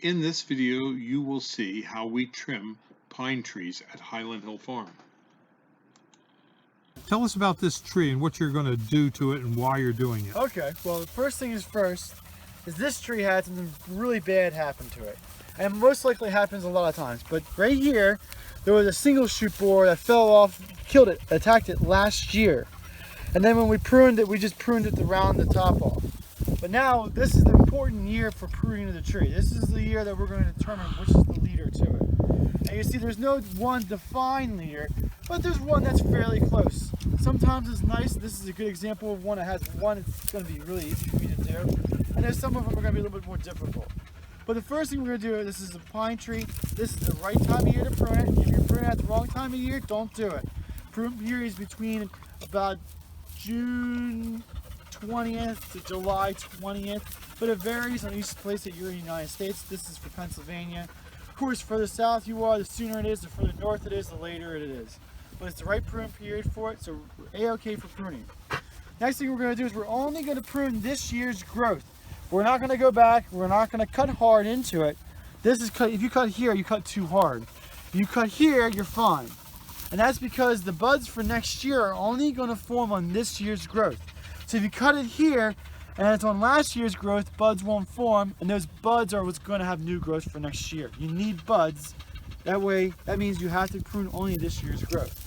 In this video, you will see how we trim pine trees at Highland Hill Farm. Tell us about this tree and what you're going to do to it and why you're doing it. Okay, well, the first thing is first, is this tree had something really bad happen to it. And most likely happens a lot of times. But right here, there was a single shoot borer that fell off, killed it, attacked it last year. And then when we pruned it, we just pruned it to round the top off. But now, this is the important year for pruning of the tree. This is the year that we're going to determine which is the leader to it. And you see there's no one defined leader, but there's one that's fairly close. Sometimes it's nice. This is a good example of one that has one that's going to be really easy for me to do. And there's some of them are going to be a little bit more difficult. But the first thing we're going to do, this is a pine tree. This is the right time of year to prune it. If you're pruning at the wrong time of year, don't do it. Prune period is between about June 20th to July 20th, but it varies on each place that you're in the United States. This is for Pennsylvania. Of course, further south you are, the sooner it is, the further north it is, the later it is. But it's the right prune period for it, so we're A-okay for pruning. Next thing we're going to do is we're only going to prune this year's growth. We're not going to go back, we're not going to cut hard into it. This is cut, if you cut here, you cut too hard. If you cut here, you're fine. And that's because the buds for next year are only going to form on this year's growth. So if you cut it here and it's on last year's growth, buds won't form, and those buds are what's going to have new growth for next year. You need buds. That way, that means you have to prune only this year's growth.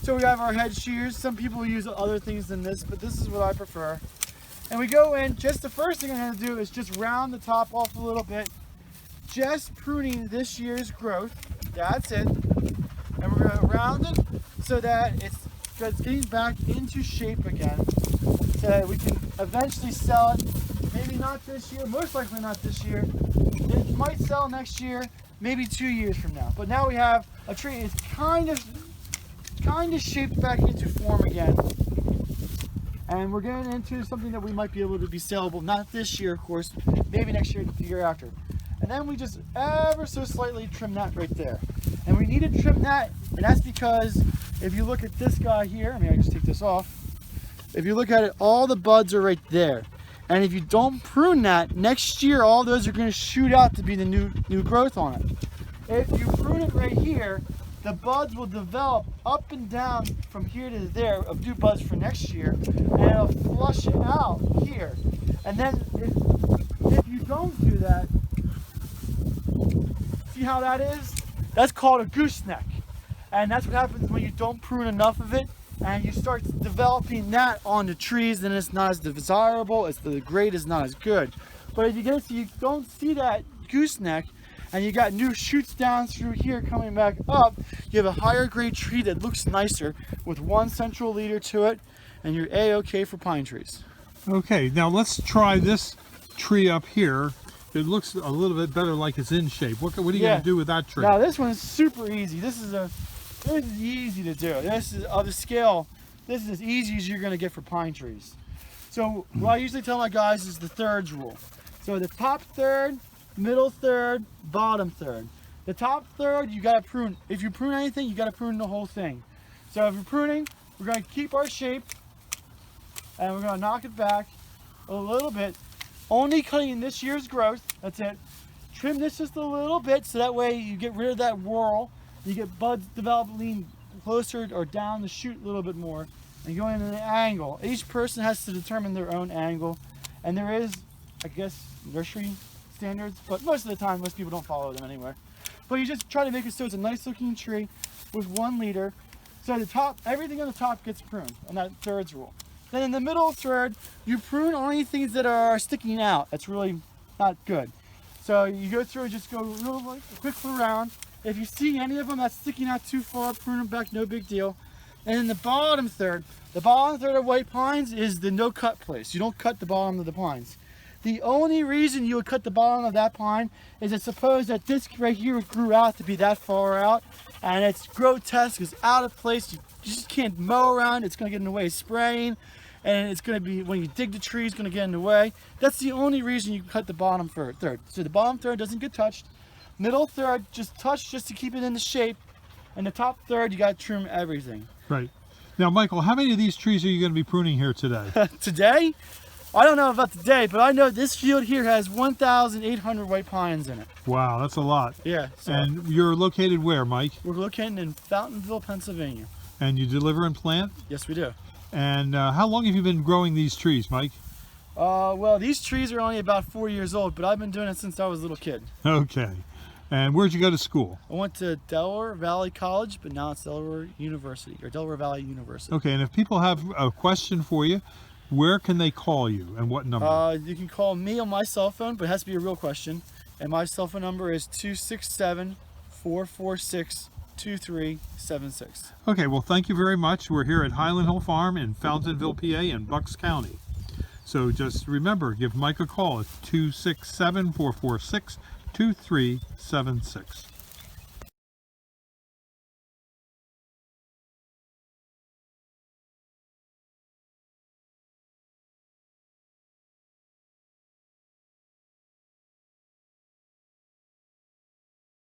So we have our head shears. Some people use other things than this, but this is what I prefer. And we go in, just the first thing I'm going to do is just round the top off a little bit, just pruning this year's growth. That's it. And we're going to round it so that it's getting back into shape again, so that we can eventually sell it. Maybe not this year, most likely not this year. It might sell next year, maybe 2 years from now. But now we have a tree that's kind of shaped back into form again. And we're getting into something that we might be able to be sellable, not this year, of course, maybe next year, the year after. And then we just ever so slightly trim that right there. And we need to trim that, and that's because if you look at this guy here, I just take this off. If you look at it, all the buds are right there. And if you don't prune that, next year all those are going to shoot out to be the new growth on it. If you prune it right here, the buds will develop up and down from here to there of new buds for next year, and it'll flush it out here. And then if you don't do that, see how that is? That's called a gooseneck. And that's what happens when you don't prune enough of it and you start developing that on the trees, then it's not as desirable, the grade is not as good. But if you don't see that gooseneck and you got new shoots down through here coming back up, you have a higher grade tree that looks nicer with one central leader to it, and you're A-okay for pine trees. Okay, now let's try this tree up here. It looks a little bit better, like it's in shape. What are you going to do with that tree? Now this one's super easy. This is easy to do. This is of the scale. This is as easy as you're going to get for pine trees. So what I usually tell my guys is the thirds rule. So the top third, middle third, bottom third. The top third you got to prune. If you prune anything, you got to prune the whole thing. So if you're pruning, we're going to keep our shape and we're going to knock it back a little bit. Only cutting this year's growth. That's it. Trim this just a little bit so that way you get rid of that whorl. You get buds develop, lean closer or down the shoot a little bit more, and going in an angle. Each person has to determine their own angle, and there is, I guess, nursery standards, but most of the time most people don't follow them anywhere. But you just try to make it so it's a nice looking tree with one leader. So the top, everything on the top gets pruned on that thirds rule. Then in the middle third, you prune only things that are sticking out. That's really not good. So you go through and just go real quickly around. If you see any of them that's sticking out too far, prune them back, no big deal. And in the bottom third of white pines is the no cut place. You don't cut the bottom of the pines. The only reason you would cut the bottom of that pine is that suppose that this right here grew out to be that far out, and it's grotesque, it's out of place, you just can't mow around, it's going to get in the way of spraying, and it's going to be, when you dig the tree, it's going to get in the way. That's the only reason you cut the bottom third. So the bottom third doesn't get touched. Middle third, just touch just to keep it in the shape. And the top third, you got to trim everything. Right. Now, Michael, how many of these trees are you going to be pruning here today? Today? I don't know about today, but I know this field here has 1,800 white pines in it. Wow, that's a lot. Yeah. So And you're located where, Mike? we're located in Fountainville, Pennsylvania. And you deliver and plant? Yes, we do. And how long have you been growing these trees, Mike? Well, these trees are only about 4 years old, but I've been doing it since I was a little kid. Okay. And where'd you go to school? I went to Delaware Valley College, but now it's Delaware University, or Delaware Valley University. Okay, and if people have a question for you, where can they call you and what number? You can call me on my cell phone, but it has to be a real question. And my cell phone number is 267-446-2376. Okay, well, thank you very much. We're here at Highland Hill Farm in Fountainville, PA in Bucks County. So just remember, give Mike a call at 267-446-2376.